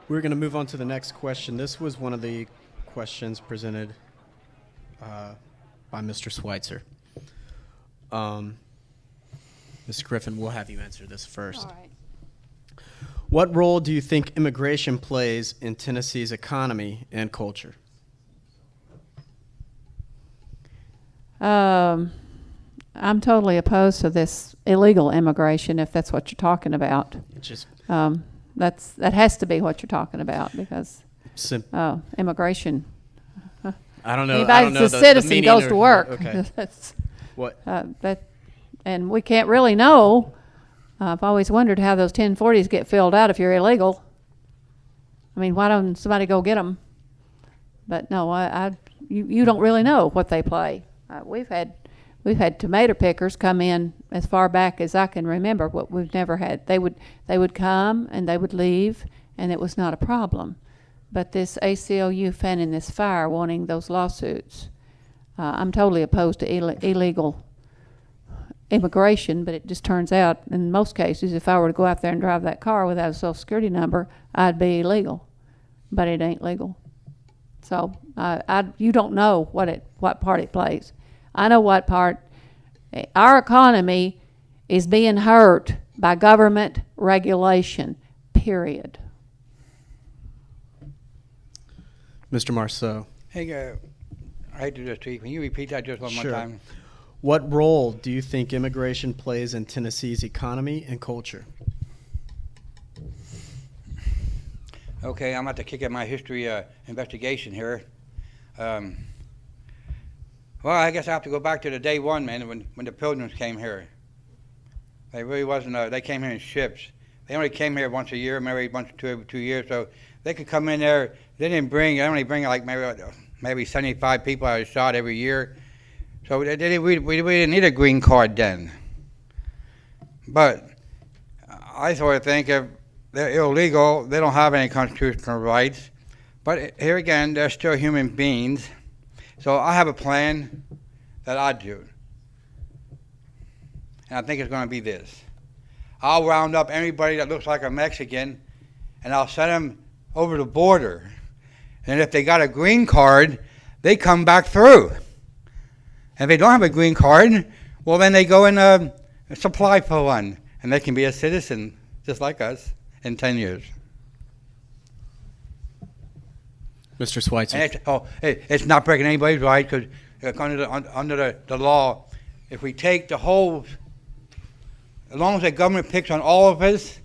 We're going to move on to the next question. This was one of the questions presented by Mr. Schweitzer. Ms. Griffin, we'll have you answer this first. All right. What role do you think immigration plays in Tennessee's economy and culture? I'm totally opposed to this illegal immigration, if that's what you're talking about. It's just That has to be what you're talking about, because immigration. I don't know. Anybody I don't know that's a the citizen meaning goes or- to work. Okay. That's, What? and we can't really know. I've always wondered how those 1040s get filled out if you're illegal. I mean, why don't somebody go get them? But no, you don't really know what they play. We've had tomato pickers come in as far back as I can remember. What we've never had. They would come and they would leave, and it was not a problem. But this ACLU fanning this fire, wanting those lawsuits, I'm totally opposed to illegal immigration. But it just turns out, in most cases, if I were to go out there and drive that car without a Social Security number, I'd be illegal. But it ain't legal. So you don't know what part it plays. I know what part. Our economy is being hurt by government regulation, period. Mr. Marceaux. Hey, I hate to do this to you. Can you repeat that just one more time? What role do you think immigration plays in Tennessee's economy and culture? Okay, I'm about to kick at my history investigation here. Well, I guess I have to go back to the day one, man, when the Pilgrims came here. They really wasn't, they came here in ships. They only came here once a year, maybe once every 2 years, so they could come in there. They only bring like maybe 75 people out of shot every year. So we didn't need a green card then. But I sort of think if they're illegal, they don't have any constitutional rights. But here again, they're still human beings. So I have a plan that I do. And I think it's going to be this. I'll round up anybody that looks like a Mexican, and I'll send them over the border. And if they got a green card, they come back through. And if they don't have a green card, well, then they go and apply for one. And they can be a citizen, just like us, in 10 years. Mr. Schweitzer. And it's not breaking anybody's right, because under the law, if we take the whole, as long as the government picks on all of us,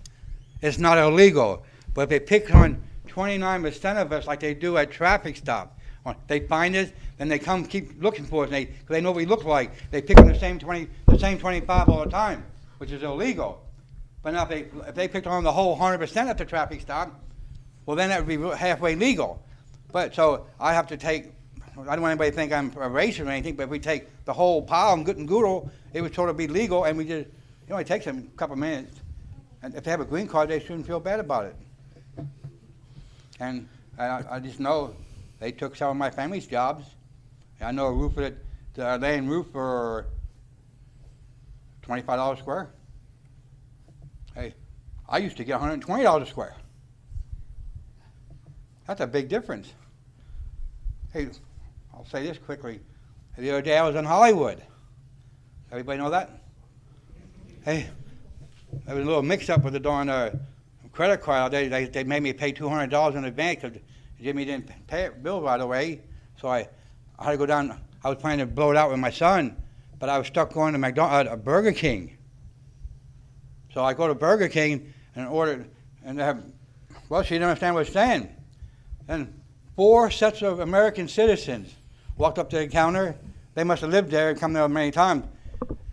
it's not illegal. But if they pick on 29% of us, like they do at traffic stop, they find us, then they come keep looking for us, because they know what we look like. They pick on the same 25 all the time, which is illegal. But now if they picked on the whole 100% at the traffic stop, well, then that would be halfway legal. But so I have to take, I don't want anybody to think I'm a racist or anything, but if we take the whole pile and goodle, it would sort of be legal, and it only takes them a couple of minutes. And if they have a green card, they shouldn't feel bad about it. And I just know they took some of my family's jobs. I know a roofer laying roof for $25 a square. Hey, I used to get $120 a square. That's a big difference. Hey, I'll say this quickly. The other day I was in Hollywood. Everybody know that? Hey, there was a little mix-up with the darn credit card. They made me pay $200 in advance because Jimmy didn't pay it bill right away. So I had to go down. I was planning to blow it out with my son, but I was stuck going to Burger King. So I go to Burger King and order, and they have, well, she didn't understand what I was saying. Then 4 sets of American citizens walked up to the counter. They must have lived there and come there many times.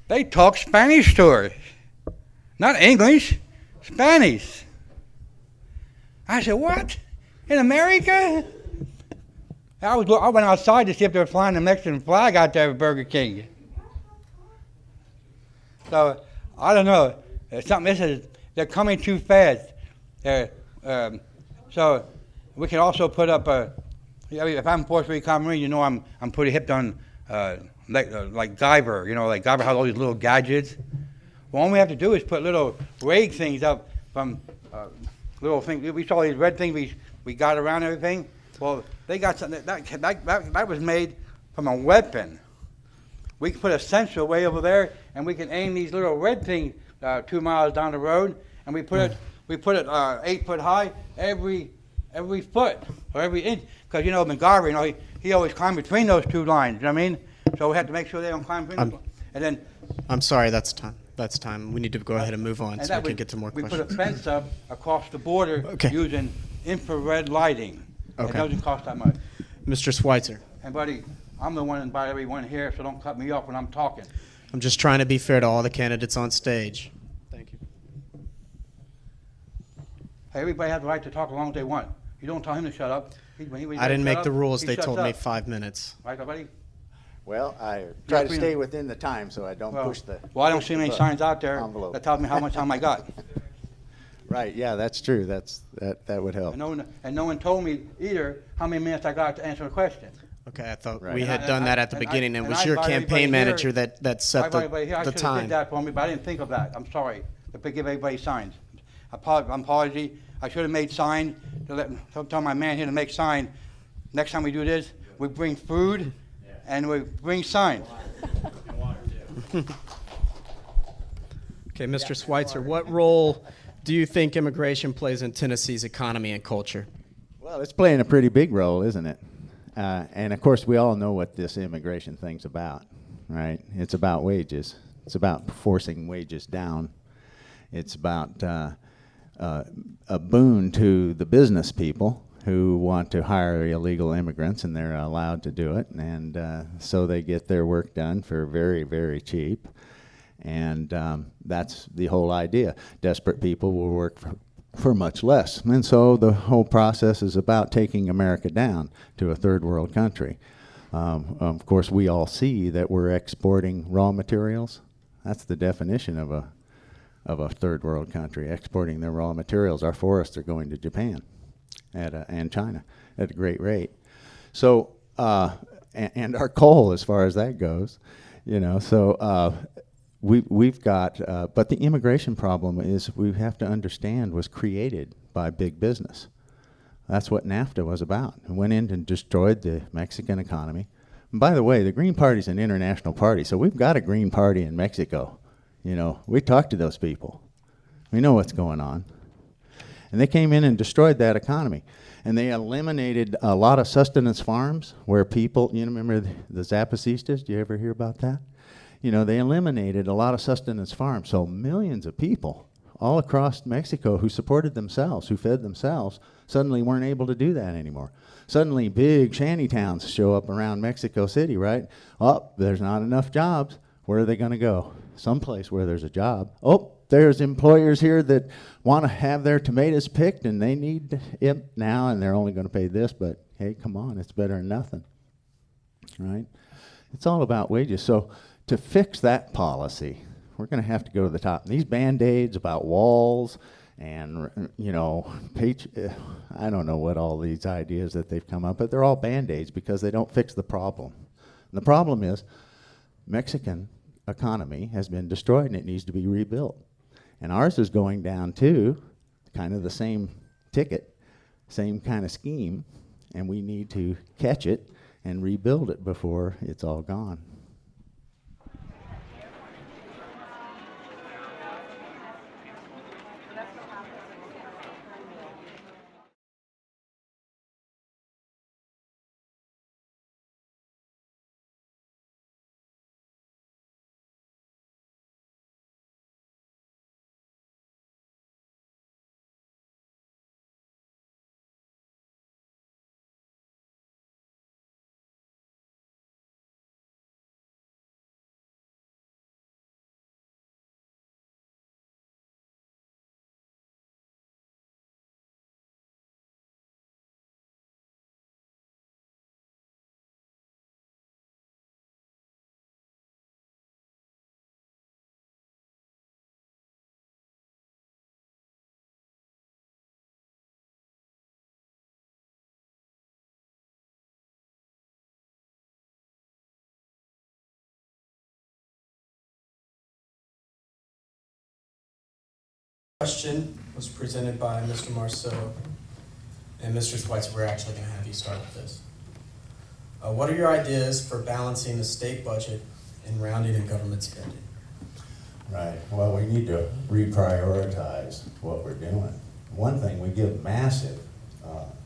They talk Spanish to her. Not English, Spanish. I said, what? In America? I went outside to see if they were flying the Mexican flag out there at Burger King. So, I don't know. They're coming too fast. So, we can also put up if I'm Puerto Rican Marine, you know I'm pretty hip on like Guyver. You know, like Guyver has all these little gadgets. Well, all we have to do is put little ray things up from little thing. We saw these red things we got around everything. Well, they got something that was made from a weapon. We can put a sensor way over there, and we can aim these little red things 2 miles down the road, and we put it 8 foot high every foot or every inch, because McGarvey, he always climbed between those two lines. You know what I mean? So we have to make sure they don't climb between them. And then I'm sorry, that's time. That's time. We need to go ahead and move on so we can get to more we questions. put a fence up across the border using infrared lighting. It doesn't cost that much. Mr. Schweitzer. And buddy, I'm the one that invited everyone here, so don't cut me off when I'm talking. I'm just trying to be fair to all the candidates on stage. Thank you. Hey, everybody has the right to talk as long as they want. You don't tell him to shut up. I didn't make the rules. They told me 5 minutes. Right, buddy? Well, I try to stay within the time so I don't push the. Well, I don't see any signs out there envelope. that tell me how much time I got. Right, yeah, that's true. That would help. And no one told me either how many minutes I got to answer the question. Okay, I thought Right. we had done that at the beginning, and it was your I invited campaign everybody manager here. that set I the should have time. did that for me, but I didn't think of that. I'm sorry to give everybody signs. Apology. I should have made sign to tell my man here to make sign. Next time we do this, we bring food and we bring signs. Okay, Mr. Schweitzer, what role do you think immigration plays in Tennessee's economy and culture? Well, it's playing a pretty big role, isn't it? And of course, we all know what this immigration thing's about, right? It's about wages. It's about forcing wages down. It's about a boon to the business people who want to hire illegal immigrants, and they're allowed to do it, and so they get their work done for very, very cheap. And that's the whole idea. Desperate people will work for much less. And so the whole process is about taking America down to a third world country. Of course, we all see that we're exporting raw materials. That's the definition of a third world country, exporting their raw materials. Our forests are going to Japan and China at a great rate. So, and our coal, as far as that goes, so we've got, but the immigration problem is, we have to understand, was created by big business. That's what NAFTA was about. It went in and destroyed the Mexican economy. And by the way, the Green Party's an international party, so we've got a Green Party in Mexico. We talked to those people. We know what's going on. And they came in and destroyed that economy. And they eliminated a lot of sustenance farms where people, remember the Zapacistas? Do you ever hear about that? They eliminated a lot of sustenance farms. So millions of people all across Mexico who supported themselves, who fed themselves, suddenly weren't able to do that anymore. Suddenly big shanty towns show up around Mexico City, right? Oh, there's not enough jobs. Where are they going to go? Someplace where there's a job. Oh, there's employers here that want to have their tomatoes picked, and they need it now, and they're only going to pay this, but hey, come on, it's better than nothing, right? It's all about wages. So to fix that policy, we're going to have to go to the top. And these Band-Aids about walls and, I don't know what all these ideas that they've come up with, they're all Band-Aids because they don't fix the problem. And the problem is Mexican economy has been destroyed and it needs to be rebuilt. And ours is going down too, kind of the same ticket, same kind of scheme, and we need to catch it and rebuild it before it's all gone. Question was presented by Mr. Marceaux, and Mr. Schweitzer, we're actually going to have you start with this. What are your ideas for balancing the state budget and rounding in government spending? Right, well, we need to reprioritize what we're doing. One thing, we give massive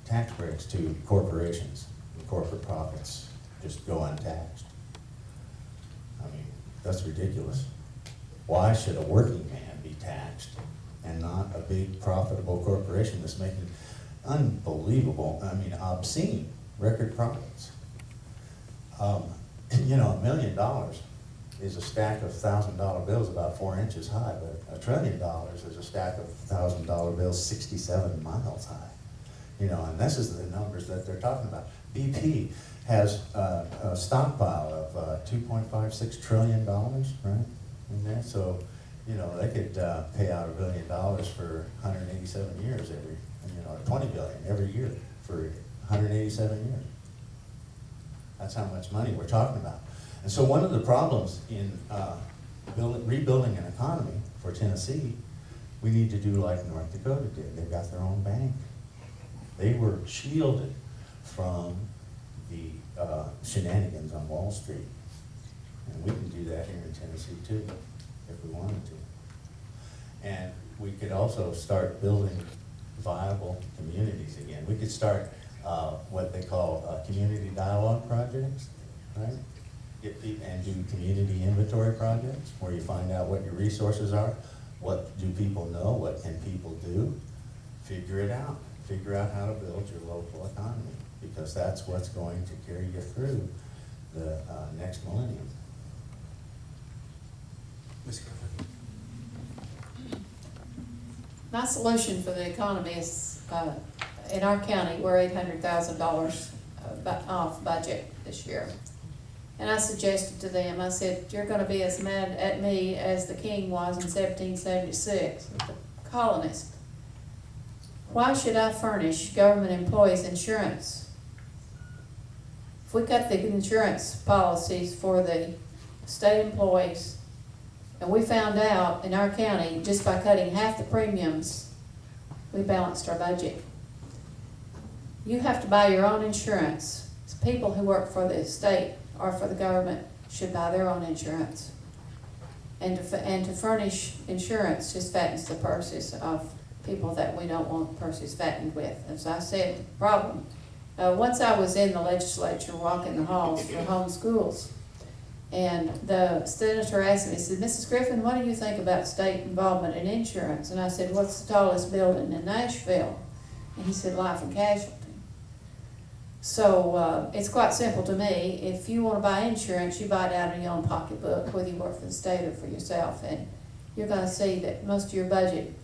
tax breaks to corporations. The corporate profits just go untaxed. I mean, that's ridiculous. Why should a working man be taxed and not a big profitable corporation that's making unbelievable, I mean, obscene record profits? You know, $1 million is a stack of $1,000 bills about 4 inches high, but $1 trillion is a stack of $1,000 bills 67 miles high. You know, and this is the numbers that they're talking about. BP has a stockpile of $2.56 trillion, right, in there. So, you know, they could pay out $1 billion for 187 years every, you know, $20 billion every year for 187 years. That's how much money we're talking about. And so one of the problems in rebuilding an economy for Tennessee, we need to do like North Dakota did. They've got their own bank. They were shielded from the shenanigans on Wall Street. And we can do that here in Tennessee too, if we wanted to. And we could also start building viable communities again. We could start what they call community dialogue projects, right? And do community inventory projects where you find out what your resources are, what do people know, what can people do, figure it out. Figure out how to build your local economy, because that's what's going to carry you through the next millennium. Ms. Griffin. My solution for the economy is, in our county, we're $800,000 off budget this year. And I suggested to them, I said, you're gonna be as mad at me as the king was in 1776, the colonists. Why should I furnish government employees insurance? If we cut the insurance policies for the state employees, and we found out in our county, just by cutting half the premiums, we balanced our budget. You have to buy your own insurance. People who work for the state or for the government should buy their own insurance. And to furnish insurance just fattens the purses of people that we don't want purses fattened with. As I said, the problem. Once I was in the legislature walking the halls for home schools, and the senator asked me, he said, Mrs. Griffin, what do you think about state involvement in insurance? And I said, what's the tallest building in Nashville? And he said, life and casualty. So it's quite simple to me. If you want to buy insurance, you buy it out of your own pocketbook, whether you work for the state or for yourself, and you're going to see that most of your budget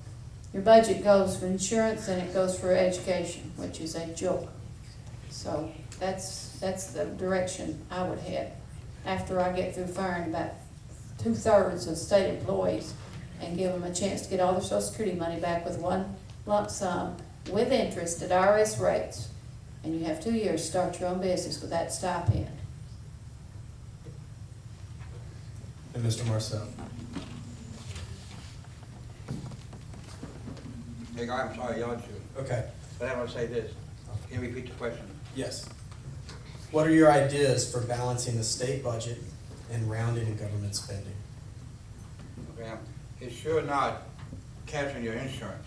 goes for insurance and it goes for education, which is a joke. So that's the direction I would head after I get through firing about 2/3 of state employees and give them a chance to get all their Social Security money back with one lump sum with interest at IRS rates. And you have 2 years to start your own business with that stipend. And Mr. Marceaux. Hey, guy, I'm sorry, y'all too. Okay. But I want to say this. Can you repeat the question? Yes. What are your ideas for balancing the state budget and rounding in government spending? Okay, it's sure not canceling your insurance,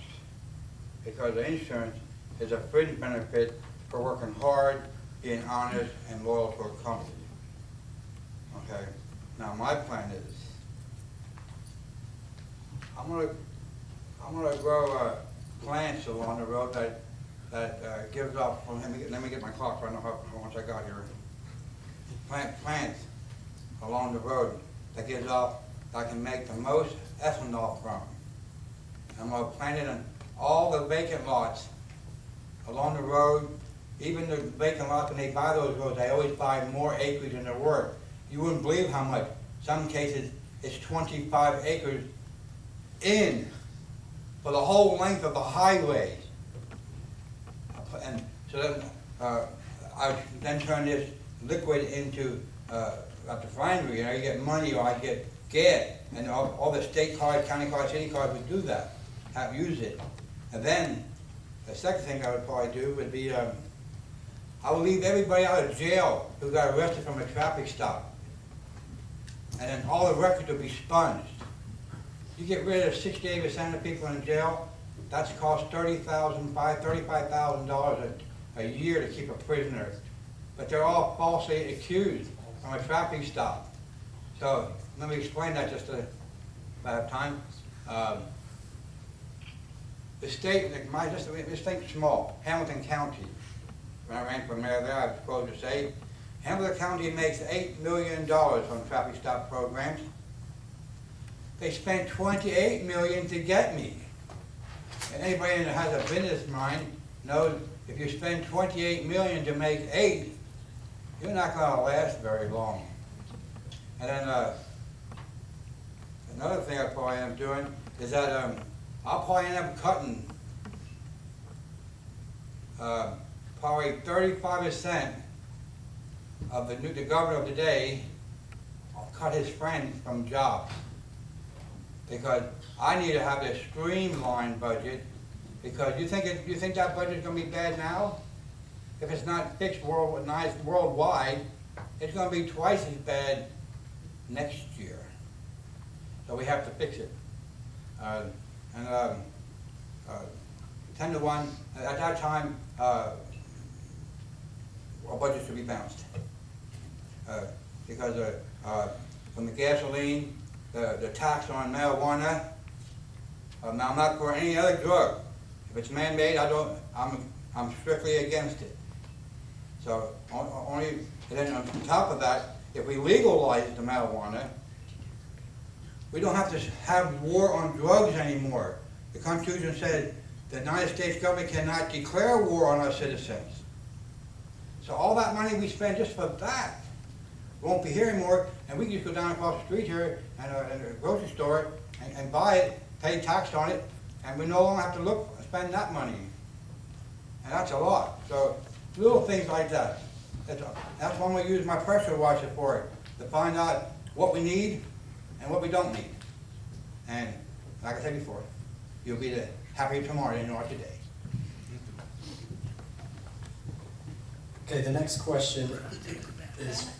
because the insurance is a fringe benefit for working hard, being honest, and loyal to a company. Okay? Now, my plan is, I'm gonna grow plants along the road that gives off. Let me get my clock so I know how much I got here. Plant plants along the road that gives off, that I can make the most ethanol from. I'm gonna plant it in all the vacant lots along the road. Even the vacant lots, when they buy those roads, they always buy more acreage than they're worth. You wouldn't believe how much. Some cases, it's 25 acres in for the whole length of the highway. And so then, I then turn this liquid into at the refinery. You know, you get money, or I get gas, and all the state cars, county cars, city cars would do that. have used it. And then, the second thing I would probably do would be, I would leave everybody out of jail who got arrested from a traffic stop. And then all the records would be sponged. You get rid of 68% of people in jail, that's cost $35,000 a year to keep a prisoner. But they're all falsely accused from a traffic stop. So let me explain that just if I have time. The state, just think small, Hamilton County. When I ran for mayor there, I was supposed to say, Hamilton County makes $8 million on traffic stop programs. They spent $28 million to get me. And anybody that has a business mind knows if you spend $28 million to make 8, you're not going to last very long. And then another thing I probably end up doing is that I'll probably end up cutting probably 35% of the governor of today. I'll cut his friends from jobs because I need to have a streamlined budget. Because you think that budget is going to be bad now? If it's not fixed worldwide, it's going to be twice as bad next year. So we have to fix it. 10 to 1, at that time, our budget should be balanced. Because from the gasoline, the tax on marijuana, I'm not for any other drug. If it's man-made, I'm strictly against it. So only, and then on top of that, if we legalize the marijuana, we don't have to have war on drugs anymore. The Constitution said the United States government cannot declare war on our citizens. So all that money we spend just for that won't be here anymore, and we can just go down across the street here and a grocery store and buy it, pay tax on it, and we no longer have to spend that money. And that's a lot. So little things like that. That's when we use my pressure washer for it, to find out what we need and what we don't need. And like I said before, you'll be the happier tomorrow than you are today. Okay, the next question is